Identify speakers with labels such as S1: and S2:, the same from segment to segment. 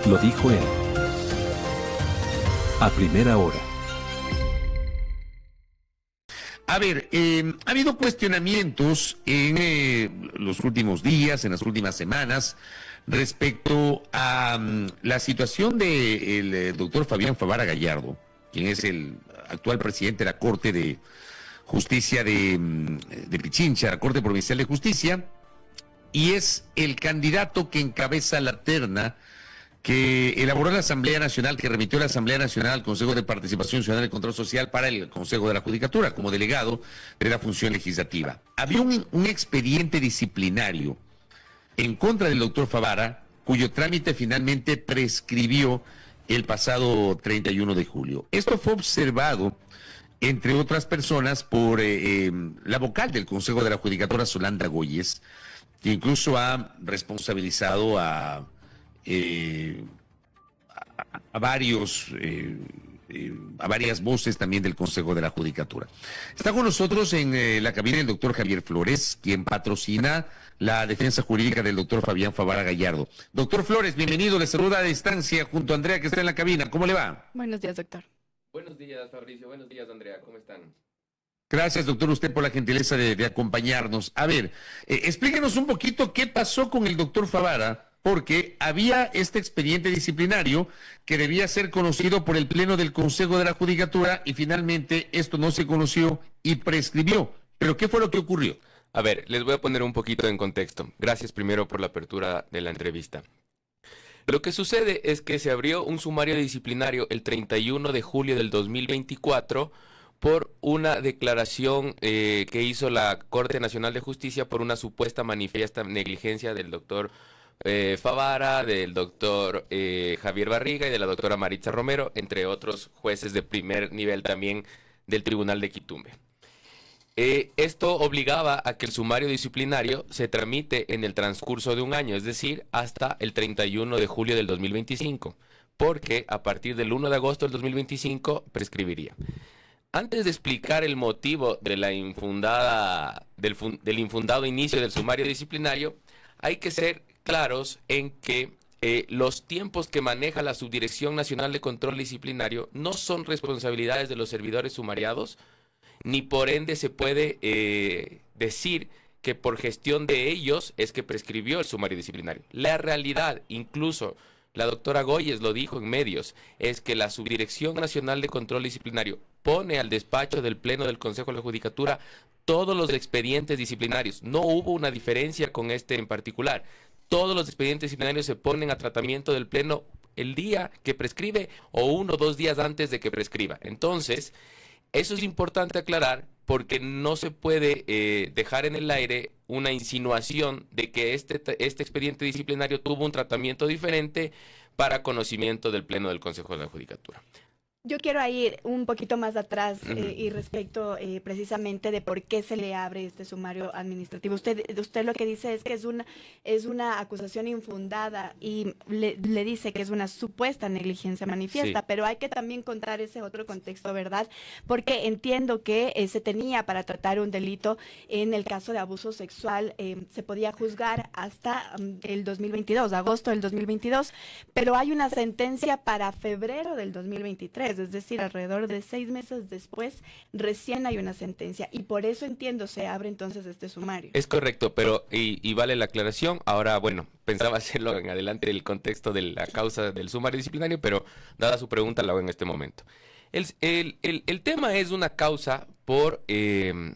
S1: Lo dijo él. A primera hora.
S2: A ver, ha habido cuestionamientos en los últimos días, en las últimas semanas, respecto a la situación del doctor Fabián Favara Gallardo, quien es el actual presidente de la Corte de Justicia de Pichincha, la Corte Provincial de Justicia, y es el candidato que encabeza la terna que elaboró la Asamblea Nacional, que remitió la Asamblea Nacional al Consejo de Participación Ciudadana y Control Social para el Consejo de la Judicatura, como delegado de la función legislativa. Había un expediente disciplinario en contra del doctor Favara, cuyo trámite finalmente prescribió el pasado 31 de julio. Esto fue observado, entre otras personas, por la vocal del Consejo de la Judicatura, Solanda Goyes, que incluso ha responsabilizado a varias voces también del Consejo de la Judicatura. Está con nosotros en la cabina el doctor Javier Flores, quien patrocina la defensa jurídica del doctor Fabián Favara Gallardo. Doctor Flores, bienvenido, le saluda a distancia junto a Andrea, que está en la cabina. ¿Cómo le va?
S3: Buenos días, doctor.
S4: Buenos días, Fabricio. Buenos días, Andrea. ¿Cómo están?
S2: Gracias, doctor, usted por la gentileza de acompañarnos. A ver, explíquenos un poquito qué pasó con el doctor Favara, porque había este expediente disciplinario que debía ser conocido por el Pleno del Consejo de la Judicatura y finalmente esto no se conoció y prescribió. ¿Pero qué fue lo que ocurrió?
S4: A ver, les voy a poner un poquito en contexto. Gracias primero por la apertura de la entrevista. Lo que sucede es que se abrió un sumario disciplinario el 31 de julio del 2024 por una declaración que hizo la Corte Nacional de Justicia por una supuesta manifiesta negligencia del doctor Favara, del doctor Javier Barriga y de la doctora Maritza Romero, entre otros jueces de primer nivel también del Tribunal de Quitumbe. Esto obligaba a que el sumario disciplinario se tramite en el transcurso de un año, es decir, hasta el 31 de julio del 2025, porque a partir del 1 de agosto del 2025 prescribiría. Antes de explicar el motivo de la del infundado inicio del sumario disciplinario, hay que ser claros en que los tiempos que maneja la Subdirección Nacional de Control Disciplinario no son responsabilidades de los servidores sumariados, ni por ende se puede decir que por gestión de ellos es que prescribió el sumario disciplinario. La realidad, incluso la doctora Goyes lo dijo en medios, es que la Subdirección Nacional de Control Disciplinario pone al despacho del Pleno del Consejo de la Judicatura todos los expedientes disciplinarios. No hubo una diferencia con este en particular. Todos los expedientes disciplinarios se ponen a tratamiento del Pleno el día que prescribe o 1 o 2 días antes de que prescriba. Entonces, eso es importante aclarar porque no se puede dejar en el aire una insinuación de que este expediente disciplinario tuvo un tratamiento diferente para conocimiento del Pleno del Consejo de la Judicatura.
S3: Yo quiero ir un poquito más atrás y respecto precisamente de por qué se le abre este sumario administrativo. Usted lo que dice es que es una acusación infundada y le dice que es una supuesta negligencia manifiesta, sí. Pero hay que también contar ese otro contexto, ¿verdad? Porque entiendo que se tenía para tratar un delito en el caso de abuso sexual, se podía juzgar hasta el 2022, agosto del 2022, pero hay una sentencia para febrero del 2023. Es decir, alrededor de 6 meses después, recién hay una sentencia. Y por eso entiendo, se abre entonces este sumario.
S4: Es correcto, pero, y vale la aclaración. Ahora, bueno, pensaba hacerlo en adelante el contexto de la causa del sumario disciplinario, pero dada su pregunta, la hago en este momento. El tema es una causa por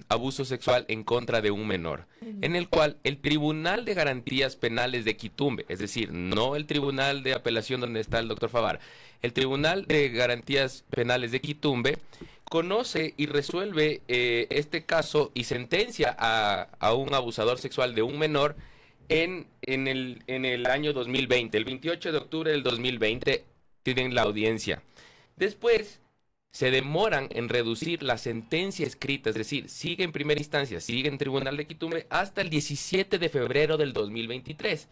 S4: abuso sexual en contra de un menor, en el cual el Tribunal de Garantías Penales de Quitumbe, es decir, no el Tribunal de Apelación donde está el doctor Favara, el Tribunal de Garantías Penales de Quitumbe conoce y resuelve este caso y sentencia a un abusador sexual de un menor en el año 2020. El 28 de octubre del 2020 tienen la audiencia. Después se demoran en reducir la sentencia escrita, es decir, sigue en primera instancia, sigue en Tribunal de Quitumbe hasta el 17 de febrero del 2023.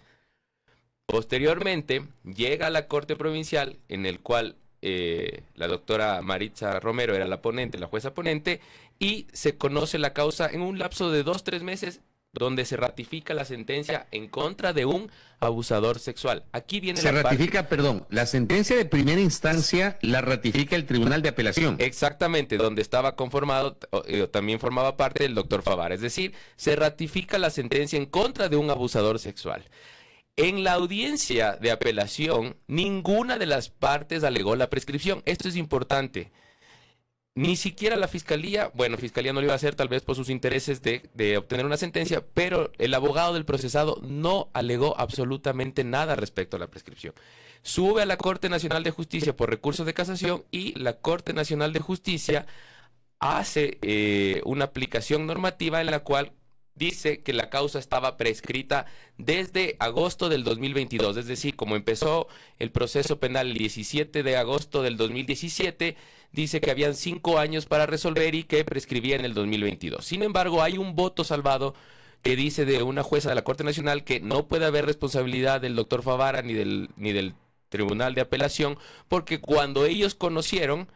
S4: Posteriormente, llega a la Corte Provincial, en el cual la doctora Maritza Romero era la ponente, la jueza ponente, y se conoce la causa en un lapso de 2-3 meses, donde se ratifica la sentencia en contra de un abusador sexual. Aquí viene
S2: Se ratifica, perdón, la sentencia de primera instancia la ratifica el Tribunal de Apelación.
S4: Exactamente, donde estaba conformado, también formaba parte del doctor Favara. Es decir, se ratifica la sentencia en contra de un abusador sexual. En la audiencia de apelación, ninguna de las partes alegó la prescripción. Esto es importante. Ni siquiera la fiscalía, bueno, fiscalía no lo iba a hacer tal vez por sus intereses de obtener una sentencia, pero el abogado del procesado no alegó absolutamente nada respecto a la prescripción. Sube a la Corte Nacional de Justicia por recurso de casación y la Corte Nacional de Justicia hace una aplicación normativa en la cual dice que la causa estaba prescrita desde agosto del 2022, es decir, como empezó el proceso penal el 17 de agosto del 2017, dice que habían 5 años para resolver y que prescribía en el 2022. Sin embargo, hay un voto salvado que dice de una jueza de la Corte Nacional que no puede haber responsabilidad del doctor Favara ni del Tribunal de Apelación, porque cuando ellos conocieron,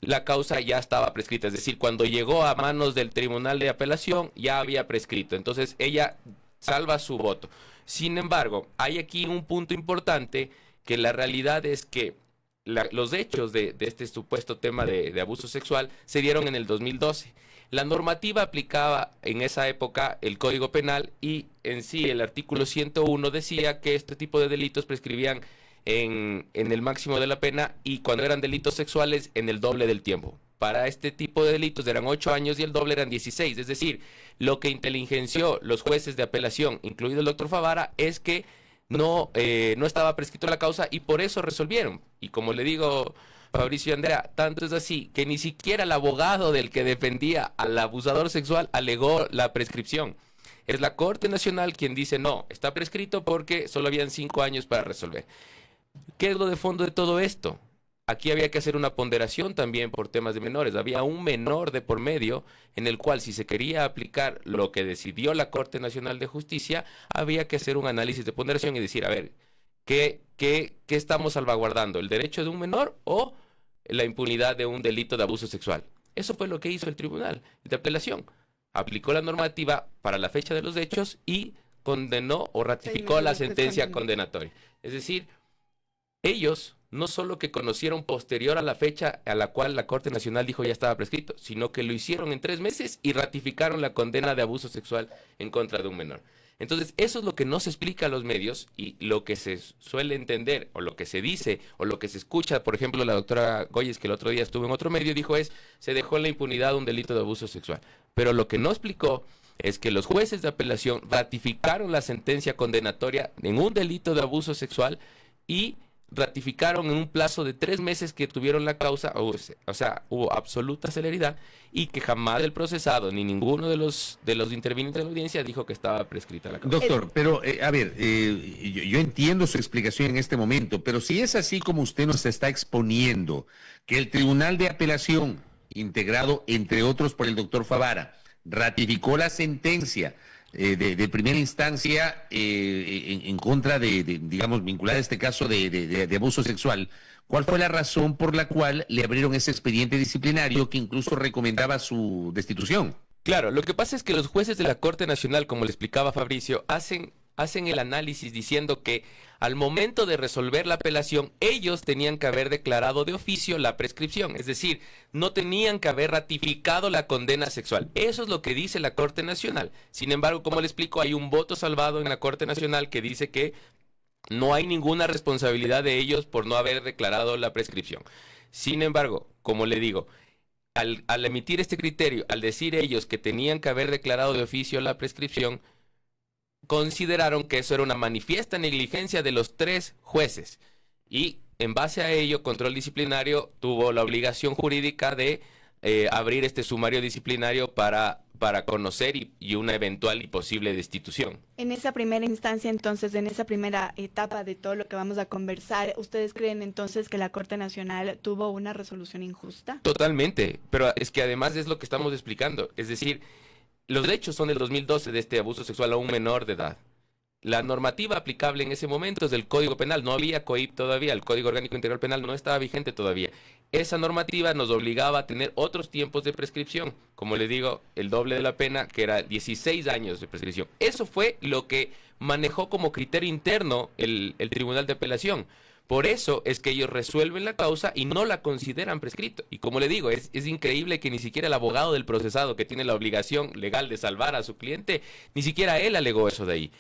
S4: la causa ya estaba prescrita, es decir, cuando llegó a manos del Tribunal de Apelación ya había prescrito, entonces ella salva su voto. Sin embargo, hay aquí un punto importante, que la realidad es que los hechos de este supuesto tema de abuso sexual se dieron en el 2012. La normativa aplicaba en esa época el Código Penal y en sí el artículo 101 decía que este tipo de delitos prescribían en el máximo de la pena y cuando eran delitos sexuales en el doble del tiempo. Para este tipo de delitos eran 8 años y el doble eran 16. Es decir, lo que inteligenció los jueces de apelación, incluido el doctor Favara, es que no estaba prescrito la causa y por eso resolvieron. Y como le digo, Fabricio y Andrea, tanto es así que ni siquiera el abogado del que defendía al abusador sexual alegó la prescripción. Es la Corte Nacional quien dice no, está prescrito porque solo habían 5 años para resolver. ¿Qué es lo de fondo de todo esto? Aquí había que hacer una ponderación también por temas de menores. Había un menor de por medio en el cual si se quería aplicar lo que decidió la Corte Nacional de Justicia, había que hacer un análisis de ponderación y decir, a ver, ¿qué estamos salvaguardando? ¿El derecho de un menor o la impunidad de un delito de abuso sexual? Eso fue lo que hizo el Tribunal de Apelación. Aplicó la normativa para la fecha de los hechos y condenó o ratificó la sentencia condenatoria. Es decir, ellos no solo que conocieron posterior a la fecha a la cual la Corte Nacional dijo ya estaba prescrito, sino que lo hicieron en 3 meses y ratificaron la condena de abuso sexual en contra de un menor. Entonces, eso es lo que no se explica a los medios y lo que se suele entender o lo que se dice o lo que se escucha. Por ejemplo, la doctora Goyes, que el otro día estuvo en otro medio, dijo se dejó en la impunidad un delito de abuso sexual. Pero lo que no explicó es que los jueces de apelación ratificaron la sentencia condenatoria en un delito de abuso sexual y ratificaron en un plazo de 3 meses que tuvieron la causa, o sea, hubo absoluta celeridad y que jamás el procesado ni ninguno de los intervinientes de la audiencia dijo que estaba prescrita la causa.
S2: Doctor, pero a ver, yo entiendo su explicación en este momento, pero si es así como usted nos está exponiendo, que el Tribunal de Apelación, integrado entre otros por el doctor Favara, ratificó la sentencia de primera instancia en contra digamos, vinculada a este caso de abuso sexual, ¿cuál fue la razón por la cual le abrieron ese expediente disciplinario que incluso recomendaba su destitución?
S4: Claro, lo que pasa es que los jueces de la Corte Nacional, como le explicaba Fabricio, hacen el análisis diciendo que al momento de resolver la apelación, ellos tenían que haber declarado de oficio la prescripción, es decir, no tenían que haber ratificado la condena sexual. Eso es lo que dice la Corte Nacional. Sin embargo, como le explico, hay un voto salvado en la Corte Nacional que dice que no hay ninguna responsabilidad de ellos por no haber declarado la prescripción. Sin embargo, como le digo, al emitir este criterio, al decir ellos que tenían que haber declarado de oficio la prescripción, consideraron que eso era una manifiesta negligencia de los 3 jueces y en base a ello Control Disciplinario tuvo la obligación jurídica de abrir este sumario disciplinario para conocer y una eventual y posible destitución.
S3: En esa primera instancia, entonces, en esa primera etapa de todo lo que vamos a conversar, ¿ustedes creen entonces que la Corte Nacional tuvo una resolución injusta?
S4: Totalmente, pero es que además es lo que estamos explicando, es decir, los hechos son del 2012 de este abuso sexual a un menor de edad. la normativa aplicable en ese momento es del Código Penal. No había COIP todavía, el Código Orgánico Integral Penal no estaba vigente todavía. Esa normativa nos obligaba a tener otros tiempos de prescripción, como les digo, el doble de la pena, que era 16 años de prescripción. Eso fue lo que manejó como criterio interno el Tribunal de Apelación. Por eso es que ellos resuelven la causa y no la consideran prescrito. Y como le digo, es increíble que ni siquiera el abogado del procesado, que tiene la obligación legal de salvar a su cliente, ni siquiera él alegó eso de ahí.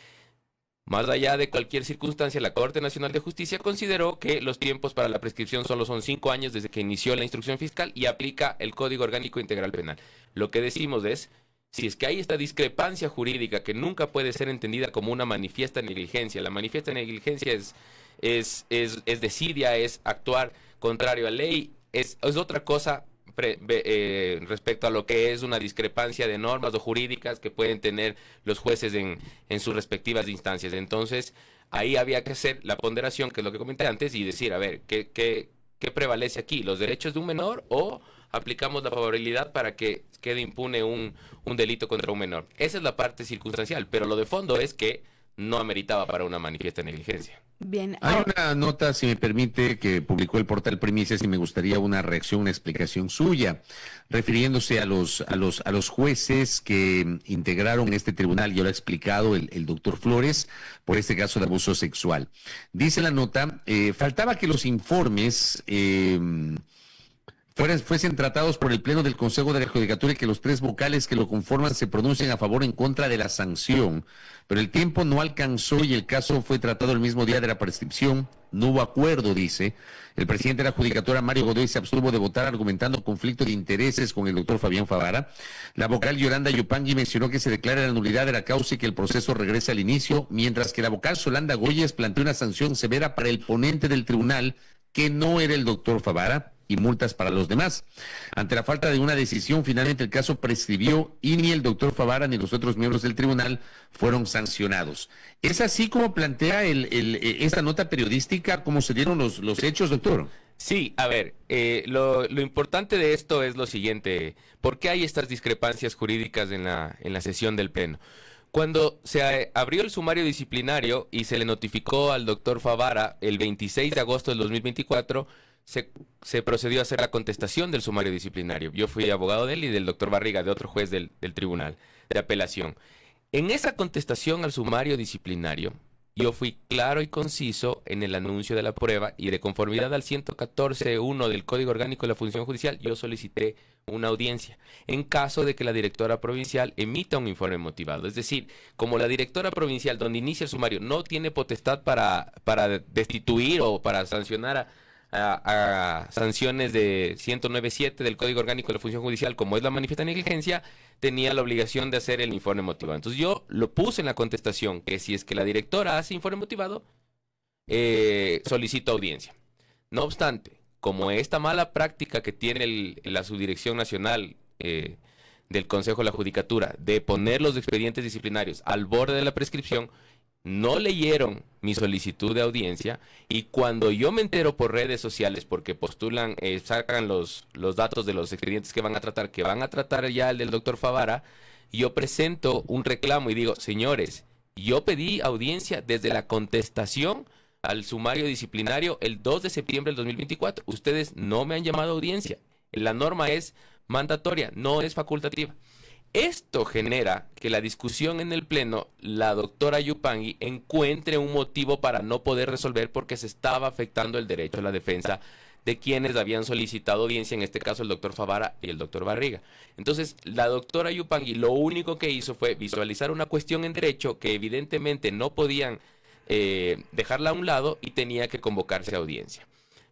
S4: Más allá de cualquier circunstancia, la Corte Nacional de Justicia consideró que los tiempos para la prescripción solo son 5 años desde que inició la instrucción fiscal y aplica el Código Orgánico Integral Penal. Lo que decimos es, si es que hay esta discrepancia jurídica que nunca puede ser entendida como una manifiesta negligencia, la manifiesta negligencia es desidia, es actuar contrario a ley, es otra cosa respecto a lo que es una discrepancia de normas o jurídicas que pueden tener los jueces en sus respectivas instancias. Entonces, ahí había que hacer la ponderación, que es lo que comenté antes, y decir, a ver, ¿qué prevalece aquí? ¿Los derechos de un menor o aplicamos la favorabilidad para que quede impune un delito contra un menor? Esa es la parte circunstancial, pero lo de fondo es que no ameritaba para una manifiesta negligencia.
S3: Bien.
S2: Hay una nota, si me permite, que publicó el portal Primicias y me gustaría una reacción, una explicación suya, refiriéndose a los jueces que integraron este tribunal. Ya lo ha explicado el doctor Flores por este caso de abuso sexual. Dice la nota, faltaba que los informes fuesen tratados por el Pleno del Consejo de la Judicatura y que los 3 vocales que lo conforman se pronuncien a favor o en contra de la sanción. Pero el tiempo no alcanzó y el caso fue tratado el mismo día de la prescripción. No hubo acuerdo, dice. El presidente de la Judicatura, Mario Godoy, se abstuvo de votar argumentando conflicto de intereses con el doctor Fabián Favara. La vocal Yolanda Yupangui mencionó que se declara la nulidad de la causa y que el proceso regrese al inicio, mientras que la vocal Solanda Goyes planteó una sanción severa para el ponente del tribunal, que no era el doctor Favara, y multas para los demás. Ante la falta de una decisión, finalmente el caso prescribió y ni el doctor Favara ni los otros miembros del tribunal fueron sancionados. ¿Es así como plantea esta nota periodística, cómo se dieron los hechos, doctor?
S4: Sí, a ver, lo importante de esto es lo siguiente. ¿Por qué hay estas discrepancias jurídicas en la sesión del Pleno? Cuando se abrió el sumario disciplinario y se le notificó al doctor Favara el 26 de agosto del 2024, se procedió a hacer la contestación del sumario disciplinario. Yo fui abogado de él y del doctor Barriga, de otro juez del Tribunal de Apelación. En esa contestación al sumario disciplinario, yo fui claro y conciso en el anuncio de la prueba y de conformidad al 114.1 del Código Orgánico de la Función Judicial, yo solicité una audiencia en caso de que la directora provincial emita un informe motivado. Es decir, como la directora provincial, donde inicia el sumario, no tiene potestad para destituir o para sancionar a sanciones de 109.7 del Código Orgánico de la Función Judicial, como es la manifiesta negligencia, tenía la obligación de hacer el informe motivado. Entonces yo lo puse en la contestación, que si es que la directora hace informe motivado, solicito audiencia. No obstante, como esta mala práctica que tiene la Subdirección Nacional del Consejo de la Judicatura de poner los expedientes disciplinarios al borde de la prescripción, no leyeron mi solicitud de audiencia, y cuando yo me entero por redes sociales, porque postulan, sacan los datos de los expedientes que van a tratar ya el del doctor Favara, yo presento un reclamo y digo, señores, yo pedí audiencia desde la contestación al sumario disciplinario el 2 de septiembre del 2024. Ustedes no me han llamado a audiencia. La norma es mandatoria, no es facultativa. Esto genera que la discusión en el Pleno, la doctora Yupangui encuentre un motivo para no poder resolver porque se estaba afectando el derecho a la defensa de quienes habían solicitado audiencia, en este caso el doctor Favara y el doctor Barriga. Entonces, la doctora Yupangui lo único que hizo fue visualizar una cuestión en derecho que evidentemente no podían dejarla a un lado y tenía que convocarse a audiencia.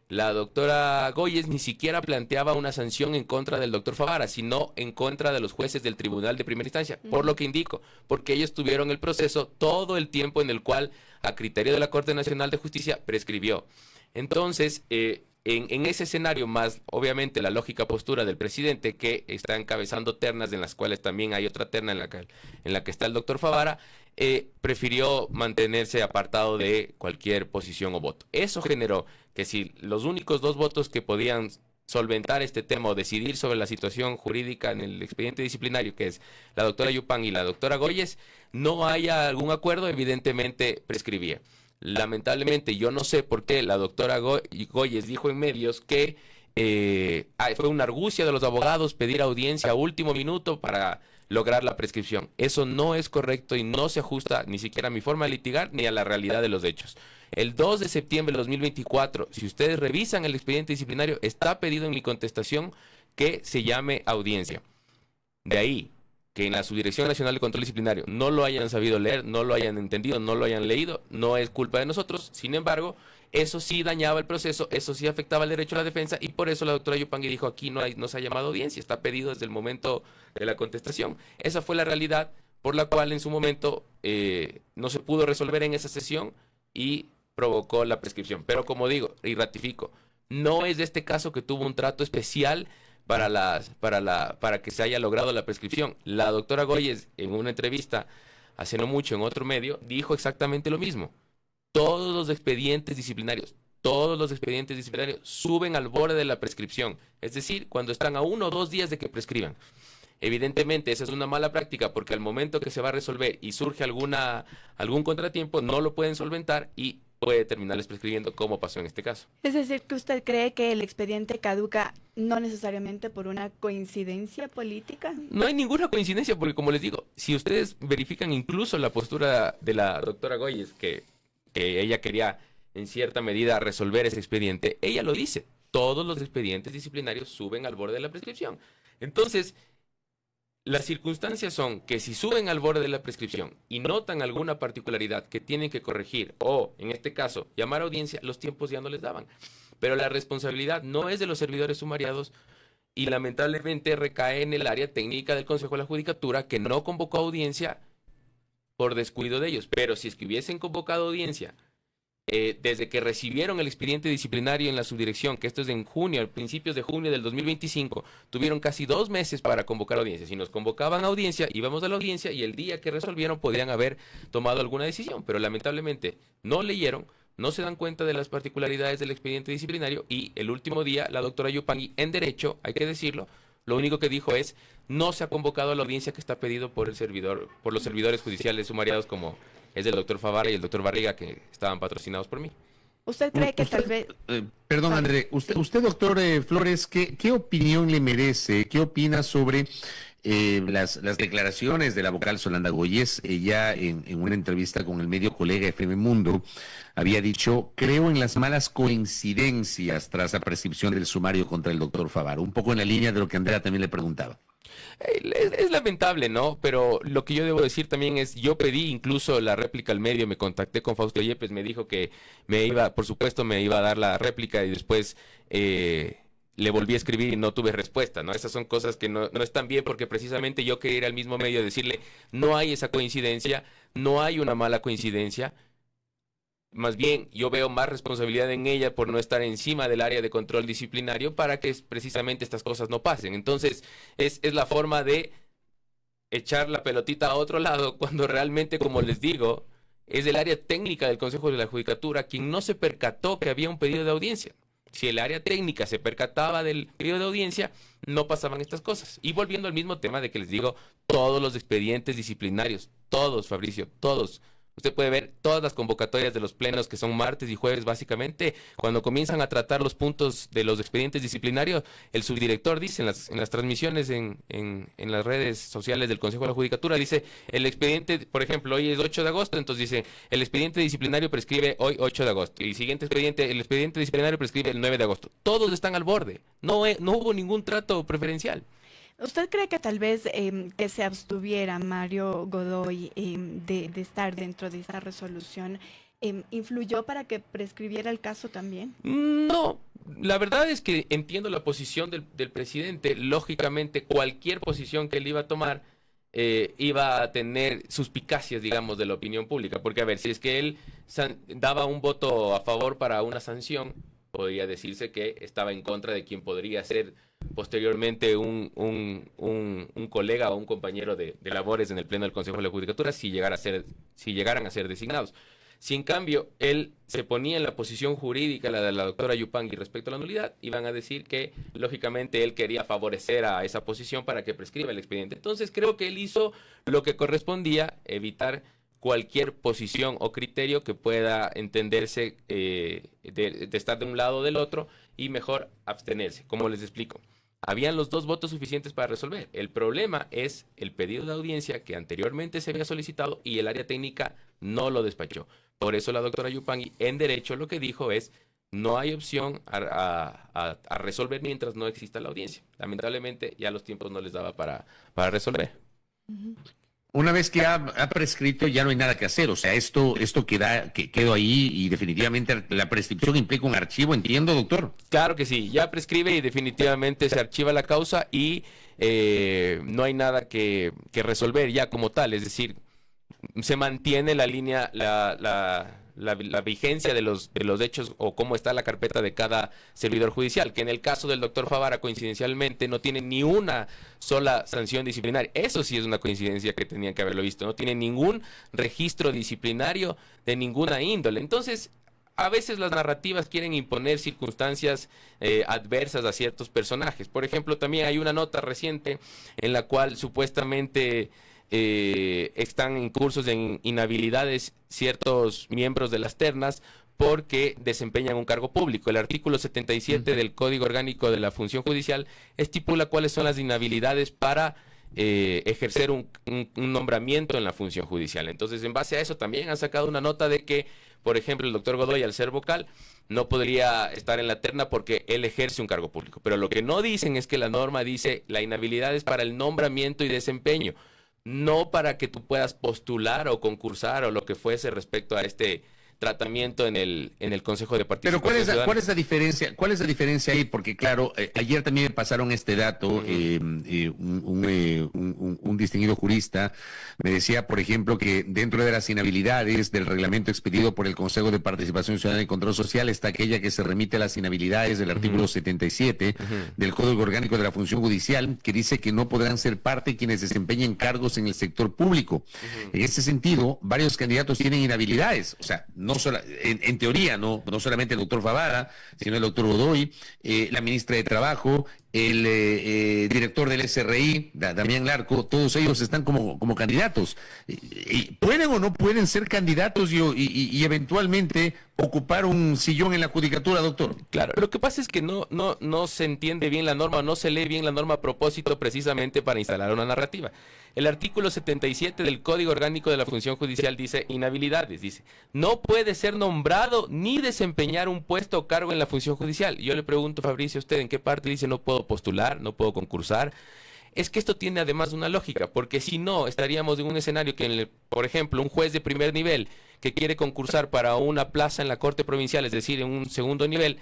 S4: La doctora Goyes ni siquiera planteaba una sanción en contra del doctor Favara, sino en contra de los jueces del Tribunal de Primera Instancia, por lo que indico, porque ellos tuvieron el proceso todo el tiempo en el cual, a criterio de la Corte Nacional de Justicia, prescribió. Entonces, en ese escenario, más obviamente la lógica postura del presidente, que está encabezando ternas en las cuales también hay otra terna en la que está el doctor Favara, prefirió mantenerse apartado de cualquier posición o voto. Eso generó que si los únicos 2 votos que podían solventar este tema o decidir sobre la situación jurídica en el expediente disciplinario, que es la doctora Yupan y la doctora Goyes, no haya algún acuerdo, evidentemente prescribía. Lamentablemente, yo no sé por qué la doctora Goyes dijo en medios que fue una argucia de los abogados pedir audiencia a último minuto para lograr la prescripción. Eso no es correcto y no se ajusta ni siquiera a mi forma de litigar ni a la realidad de los hechos. El 2 de septiembre de 2024, si ustedes revisan el expediente disciplinario, está pedido en mi contestación que se llame audiencia. De ahí que en la Subdirección Nacional de Control Disciplinario no lo hayan sabido leer, no lo hayan entendido, no lo hayan leído, no es culpa de nosotros. Sin embargo, eso sí dañaba el proceso, eso sí afectaba el derecho a la defensa y por eso la doctora Yupangui dijo aquí no se ha llamado audiencia, está pedido desde el momento de la contestación. Esa fue la realidad por la cual en su momento no se pudo resolver en esa sesión y provocó la prescripción. Pero como digo y ratifico, no es de este caso que tuvo un trato especial para que se haya logrado la prescripción. La doctora Goyes en una entrevista hace no mucho en otro medio dijo exactamente lo mismo. Todos los expedientes disciplinarios suben al borde de la prescripción, es decir, cuando están a 1 o 2 días de que prescriban. Evidentemente, esa es una mala práctica porque al momento que se va a resolver y surge algún contratiempo, no lo pueden solventar y puede terminarles prescribiendo, como pasó en este caso.
S3: Es decir, que usted cree que el expediente caduca no necesariamente por una coincidencia política.
S4: No hay ninguna coincidencia porque, como les digo, si ustedes verifican incluso la postura de la doctora Goyes, que ella quería en cierta medida resolver ese expediente, ella lo dice, todos los expedientes disciplinarios suben al borde de la prescripción. Entonces, las circunstancias son que si suben al borde de la prescripción y notan alguna particularidad que tienen que corregir o, en este caso, llamar a audiencia, los tiempos ya no les daban. Pero la responsabilidad no es de los servidores sumariados y lamentablemente recae en el área técnica del Consejo de la Judicatura que no convocó audiencia por descuido de ellos. Pero si es que hubiesen convocado audiencia desde que recibieron el expediente disciplinario en la subdirección, que esto es en junio, a principios de junio del 2025, tuvieron casi 2 meses para convocar audiencia. Si nos convocaban a audiencia, íbamos a la audiencia y el día que resolvieron podían haber tomado alguna decisión, pero lamentablemente no leyeron, no se dan cuenta de las particularidades del expediente disciplinario y el último día la doctora Yupangui, en derecho, hay que decirlo, lo único que dijo es no se ha convocado a la audiencia que está pedido por los servidores judiciales sumariados como es el doctor Favara y el doctor Barriga, que estaban patrocinados por mí.
S3: ¿Usted cree que tal vez...
S2: Perdón, André, usted doctor Flores, ¿qué opinión le merece? ¿Qué opina sobre las declaraciones de la vocal Solanda Goyes? Ella en una entrevista con el medio Colega FM Mundo había dicho, creo en las malas coincidencias tras la prescripción del sumario contra el doctor Favara, un poco en la línea de lo que Andrea también le preguntaba.
S4: Es lamentable, ¿no? Pero lo que yo debo decir también es, yo pedí incluso la réplica al medio, me contacté con Fausto Yepes, me dijo que por supuesto me iba a dar la réplica y después le volví a escribir y no tuve respuesta, ¿no? Esas son cosas que no están bien porque precisamente yo quería ir al mismo medio a decirle, no hay esa coincidencia, no hay una mala coincidencia. Más bien, yo veo más responsabilidad en ella por no estar encima del área de control disciplinario para que precisamente estas cosas no pasen. Entonces, es la forma de echar la pelotita a otro lado cuando realmente, como les digo, es el área técnica del Consejo de la Judicatura quien no se percató que había un pedido de audiencia. Si el área técnica se percataba del pedido de audiencia, no pasaban estas cosas. Y volviendo al mismo tema de que les digo, todos los expedientes disciplinarios, todos, Fabricio, todos. Usted puede ver todas las convocatorias de los plenos que son martes y jueves básicamente. Cuando comienzan a tratar los puntos de los expedientes disciplinarios, el subdirector dice en las transmisiones en las redes sociales del Consejo de la Judicatura, dice el expediente, por ejemplo, hoy es 8 de agosto, entonces dice el expediente disciplinario prescribe hoy 8 de agosto. Y el siguiente expediente, el expediente disciplinario prescribe el 9 de agosto. Todos están al borde. No hubo ningún trato preferencial.
S3: ¿Usted cree que tal vez que se abstuviera Mario Godoy de estar dentro de esta resolución influyó para que prescribiera el caso también?
S4: No, la verdad es que entiendo la posición del presidente. Lógicamente, cualquier posición que él iba a tomar iba a tener suspicacias, digamos, de la opinión pública. Porque, a ver, si es que él daba un voto a favor para una sanción, podría decirse que estaba en contra de quien podría ser posteriormente un colega o un compañero de labores en el Pleno del Consejo de la Judicatura si llegaran a ser designados. Si en cambio él se ponía en la posición jurídica, la de la doctora Yupanqui respecto a la nulidad, iban a decir que lógicamente él quería favorecer a esa posición para que prescriba el expediente. Entonces creo que él hizo lo que correspondía, evitar cualquier posición o criterio que pueda entenderse de estar de un lado o del otro, y mejor abstenerse. Como les explico, habían los 2 votos suficientes para resolver. El problema es el pedido de audiencia que anteriormente se había solicitado y el área técnica no lo despachó. Por eso la doctora Yupanqui en derecho lo que dijo es: no hay opción a resolver mientras no exista la audiencia. Lamentablemente ya los tiempos no les daba para resolver.
S2: Una vez que ha prescrito, ya no hay nada que hacer. O sea, esto quedó ahí, y definitivamente la prescripción implica un archivo, entiendo, doctor.
S4: Claro que sí, ya prescribe y definitivamente se archiva la causa y no hay nada que resolver ya como tal. Es decir, se mantiene la línea, la vigencia de los hechos o cómo está la carpeta de cada servidor judicial, que en el caso del doctor Favara, coincidencialmente, no tiene ni una sola sanción disciplinaria. Eso sí es una coincidencia que tenían que haberlo visto. No tiene ningún registro disciplinario de ninguna índole. Entonces, a veces las narrativas quieren imponer circunstancias adversas a ciertos personajes. Por ejemplo, también hay una nota reciente en la cual supuestamente están en cursos de inhabilidades ciertos miembros de las ternas porque desempeñan un cargo público. El artículo 77 del Código Orgánico de la Función Judicial estipula cuáles son las inhabilidades para ejercer un nombramiento en la función judicial. Entonces, en base a eso, también han sacado una nota de que, por ejemplo, el doctor Godoy, al ser vocal, no podría estar en la terna porque él ejerce un cargo público. Pero lo que no dicen es que la norma dice la inhabilidad es para el nombramiento y desempeño, no para que tú puedas postular o concursar o lo que fuese respecto a este tratamiento en el Consejo de Participación
S2: Pero ¿cuál es la diferencia? ¿Cuál es la diferencia ahí? Porque claro, ayer también me pasaron este dato, un distinguido jurista me decía, por ejemplo, que dentro de las inhabilidades del reglamento expedido por el Consejo de Participación Ciudadana y Control Social está aquella que se remite a las inhabilidades del artículo 77 del Código Orgánico de la Función Judicial, que dice que no podrán ser parte quienes desempeñen cargos en el sector público. En ese sentido, varios candidatos tienen inhabilidades, o sea, en teoría, no solamente el doctor Favara, sino el doctor Godoy, la ministra de Trabajo, el director del SRI, Damián Larco, todos ellos están como candidatos. ¿Pueden o no pueden ser candidatos y eventualmente ocupar un sillón en la judicatura, doctor?
S4: Claro, lo que pasa es que no se entiende bien la norma, no se lee bien la norma a propósito precisamente para instalar una narrativa. El artículo 77 del Código Orgánico de la Función Judicial dice inhabilidades, dice, no puede ser nombrado ni desempeñar un puesto o cargo en la función judicial. Yo le pregunto, Fabricio, ¿usted en qué parte dice no puedo postular, no puedo concursar? Es que esto tiene además una lógica, porque si no, estaríamos en un escenario que, por ejemplo, un juez de primer nivel que quiere concursar para una plaza en la Corte Provincial, es decir, en un segundo nivel,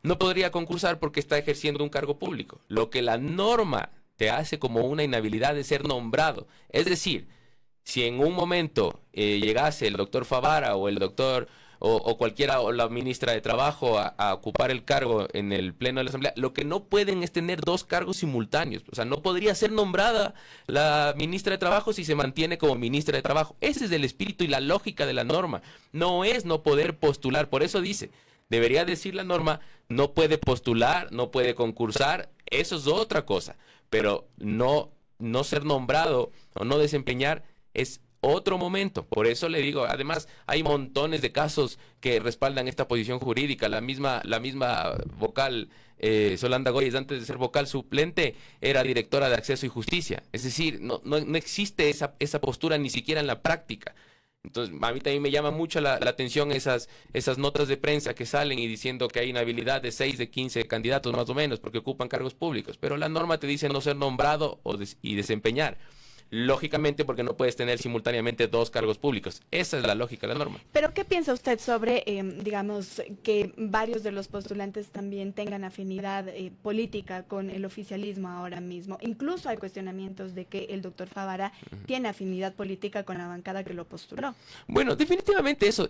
S4: no podría concursar porque está ejerciendo un cargo público. Lo que la norma te hace como una inhabilidad de ser nombrado. Es decir, si en un momento llegase el doctor Favara o el doctor o cualquiera, o la ministra de Trabajo a ocupar el cargo en el Pleno de la Asamblea, lo que no pueden es tener 2 cargos simultáneos. O sea, no podría ser nombrada la ministra de Trabajo si se mantiene como ministra de Trabajo. Ese es el espíritu y la lógica de la norma. No es no poder postular. Por eso dice, debería decir la norma, no puede postular, no puede concursar. Eso es otra cosa. Pero no ser nombrado o no desempeñar es otro momento. Por eso le digo, además hay montones de casos que respaldan esta posición jurídica. La misma vocal Solanda Goyes, antes de ser vocal suplente, era directora de Acceso y Justicia. Es decir, no existe esa postura ni siquiera en la práctica. Entonces, a mí también me llama mucho la atención esas notas de prensa que salen y diciendo que hay inhabilidad de 6 de 15 candidatos más o menos porque ocupan cargos públicos. Pero la norma te dice no ser nombrado y desempeñar. Lógicamente, porque no puedes tener simultáneamente 2 cargos públicos. Esa es la lógica de la norma.
S3: Pero, ¿qué piensa usted sobre, digamos, que varios de los postulantes también tengan afinidad política con el oficialismo ahora mismo? Incluso hay cuestionamientos de que el doctor Favara tiene afinidad política con la bancada que lo postuló.
S4: Bueno, definitivamente eso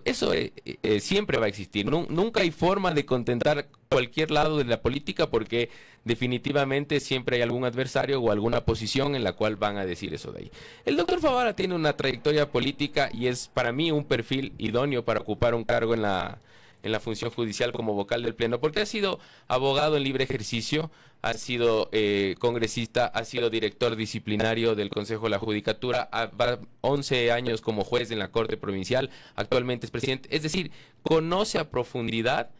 S4: siempre va a existir. Nunca hay forma de contentar cualquier lado de la política, porque definitivamente siempre hay algún adversario o alguna posición en la cual van a decir eso de ahí. El doctor Favara tiene una trayectoria política y es para mí un perfil idóneo para ocupar un cargo en la función judicial como vocal del Pleno, porque ha sido abogado en libre ejercicio, ha sido congresista, ha sido director disciplinario del Consejo de la Judicatura, va 11 años como juez en la Corte Provincial, actualmente es presidente, es decir, conoce a profundidad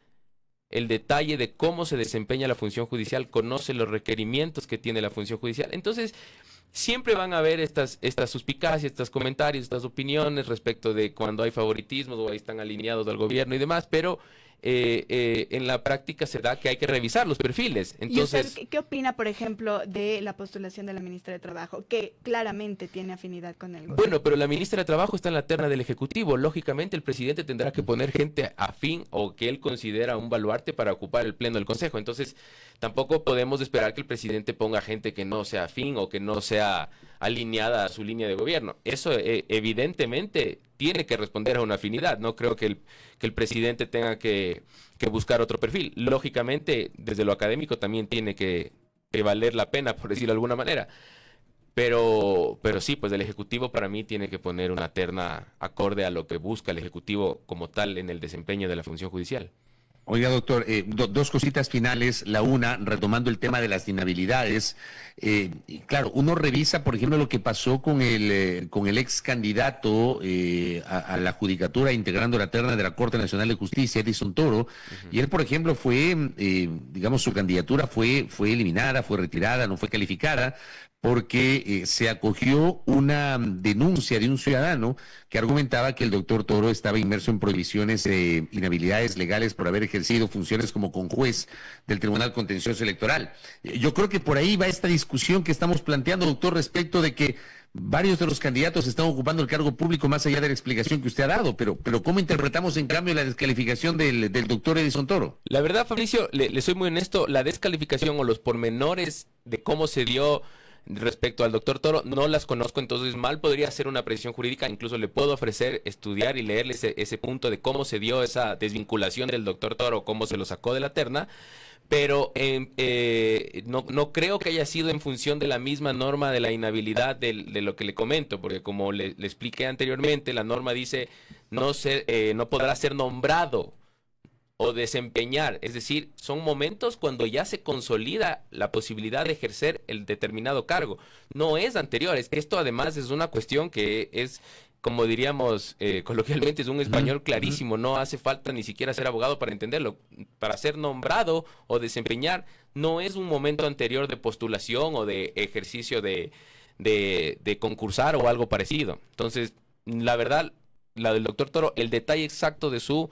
S4: el detalle de cómo se desempeña la función judicial, conoce los requerimientos que tiene la función judicial. Entonces, siempre van a haber estas suspicacias, estos comentarios, estas opiniones respecto de cuando hay favoritismos o ahí están alineados al gobierno y demás, pero en la práctica se da que hay que revisar los perfiles. Entonces,
S3: ¿Y usted qué opina, por ejemplo, de la postulación de la ministra de Trabajo, que claramente tiene afinidad con el gobierno?
S4: bueno, pero la ministra de Trabajo está en la terna del Ejecutivo. Lógicamente, el presidente tendrá que poner gente afín o que él considera un baluarte para ocupar el pleno del Consejo. Entonces, tampoco podemos esperar que el presidente ponga gente que no sea afín o que no sea alineada a su línea de gobierno. Eso evidentemente tiene que responder a una afinidad. No creo que el presidente tenga que buscar otro perfil. Lógicamente, desde lo académico también tiene que valer la pena, por decirlo de alguna manera. Pero sí, pues el Ejecutivo para mí tiene que poner una terna acorde a lo que busca el Ejecutivo como tal en el desempeño de la función judicial.
S2: Oiga, doctor, dos cositas finales. La una, retomando el tema de las inhabilidades. Y claro, uno revisa, por ejemplo, lo que pasó con el ex candidato a la judicatura integrando la terna de la Corte Nacional de Justicia, Edison Toro. Y él, por ejemplo, digamos, su candidatura fue eliminada, fue retirada, no fue calificada, porque se acogió una denuncia de un ciudadano que argumentaba que el doctor Toro estaba inmerso en prohibiciones e inhabilidades legales por haber ejercido funciones como conjuez del Tribunal Contencioso Electoral. Yo creo que por ahí va esta discusión que estamos planteando, doctor, respecto de que varios de los candidatos están ocupando el cargo público más allá de la explicación que usted ha dado, pero ¿cómo interpretamos en cambio la descalificación del doctor Edison Toro?
S4: La verdad, Fabricio, le soy muy honesto, la descalificación o los pormenores de cómo se dio respecto al doctor Toro no las conozco, entonces mal podría hacer una precisión jurídica. Incluso le puedo ofrecer estudiar y leerle ese punto de cómo se dio esa desvinculación del doctor Toro, cómo se lo sacó de la terna, pero no creo que haya sido en función de la misma norma de la inhabilidad de lo que le comento, porque como le expliqué anteriormente, la norma dice no podrá ser nombrado o desempeñar, es decir, son momentos cuando ya se consolida la posibilidad de ejercer el determinado cargo. No es anterior, esto además es una cuestión que es, como diríamos coloquialmente, es un español clarísimo, no hace falta ni siquiera ser abogado para entenderlo. Para ser nombrado o desempeñar no es un momento anterior de postulación o de ejercicio de concursar o algo parecido. Entonces, la verdad, la del doctor Toro, el detalle exacto de su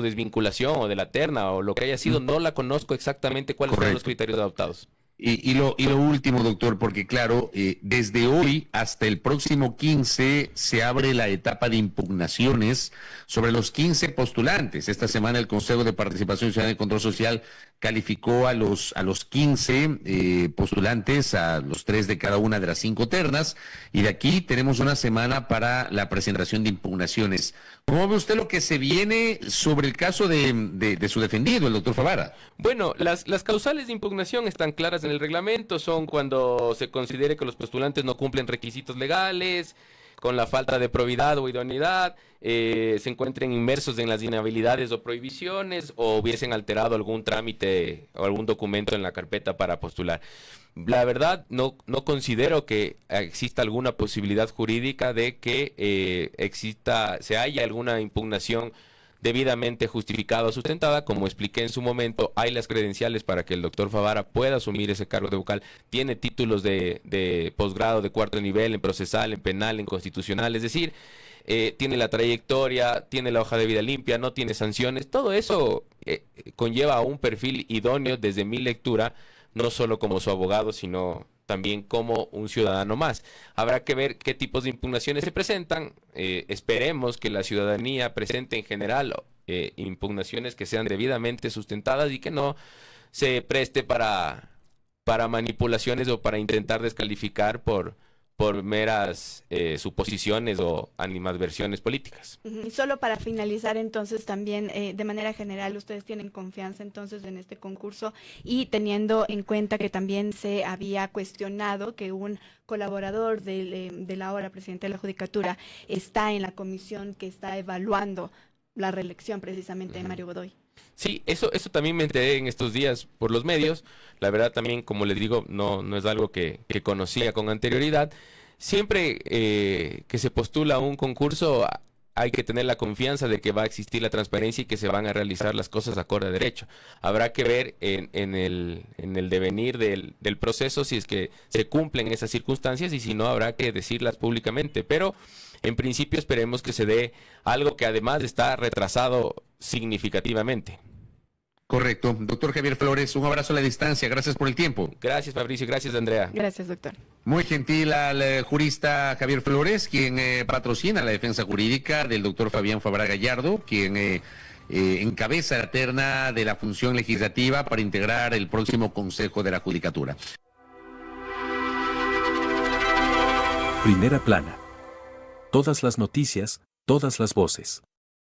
S4: desvinculación o de la terna o lo que haya sido, no la conozco exactamente cuáles son los criterios adoptados.
S2: Y lo último, doctor, porque claro, desde hoy hasta el próximo 15 se abre la etapa de impugnaciones sobre los 15 postulantes. Esta semana el Consejo de Participación Ciudadana y Control Social calificó a los 15 postulantes, a los 3 de cada una de las 5 ternas, y de aquí tenemos una semana para la presentación de impugnaciones. ¿Cómo ve usted lo que se viene sobre el caso de su defendido, el doctor Favara?
S4: Bueno, las causales de impugnación están claras en el reglamento, son cuando se considere que los postulantes no cumplen requisitos legales, con la falta de probidad o idoneidad, se encuentren inmersos en las inhabilidades o prohibiciones o hubiesen alterado algún trámite o algún documento en la carpeta para postular. La verdad, no considero que exista alguna posibilidad jurídica de que se haya alguna impugnación debidamente justificada o sustentada. Como expliqué en su momento, hay las credenciales para que el doctor Favara pueda asumir ese cargo de vocal. Tiene títulos de posgrado de 4º nivel en procesal, en penal, en constitucional, es decir, tiene la trayectoria, tiene la hoja de vida limpia, no tiene sanciones. Todo eso conlleva a un perfil idóneo desde mi lectura, no solo como su abogado, sino también como un ciudadano más. Habrá que ver qué tipos de impugnaciones se presentan. Esperemos que la ciudadanía presente en general impugnaciones que sean debidamente sustentadas y que no se preste para manipulaciones o para intentar descalificar por por meras suposiciones o animadversiones políticas.
S3: Y solo para finalizar, entonces, también de manera general, ustedes tienen confianza entonces en este concurso, y teniendo en cuenta que también se había cuestionado que un colaborador del ahora presidente de la Judicatura está en la comisión que está evaluando la reelección precisamente de Mario Godoy.
S4: Sí, eso también me enteré en estos días por los medios. La verdad también, como les digo, no es algo que conocía con anterioridad. Siempre que se postula un concurso hay que tener la confianza de que va a existir la transparencia y que se van a realizar las cosas acorde a derecho. Habrá que ver en el devenir del proceso si es que se cumplen esas circunstancias, y si no, habrá que decirlas públicamente. Pero en principio esperemos que se dé algo que además está retrasado significativamente.
S2: Correcto. Doctor Javier Flores, un abrazo a la distancia. Gracias por el tiempo.
S4: Gracias, Fabricio. Gracias, Andrea.
S3: Gracias, doctor.
S2: Muy gentil al jurista Javier Flores, quien patrocina la defensa jurídica del doctor Fabián Fabra Gallardo, quien encabeza la terna de la función legislativa para integrar el próximo Consejo de la Judicatura.
S1: Primera plana. Todas las noticias, todas las voces.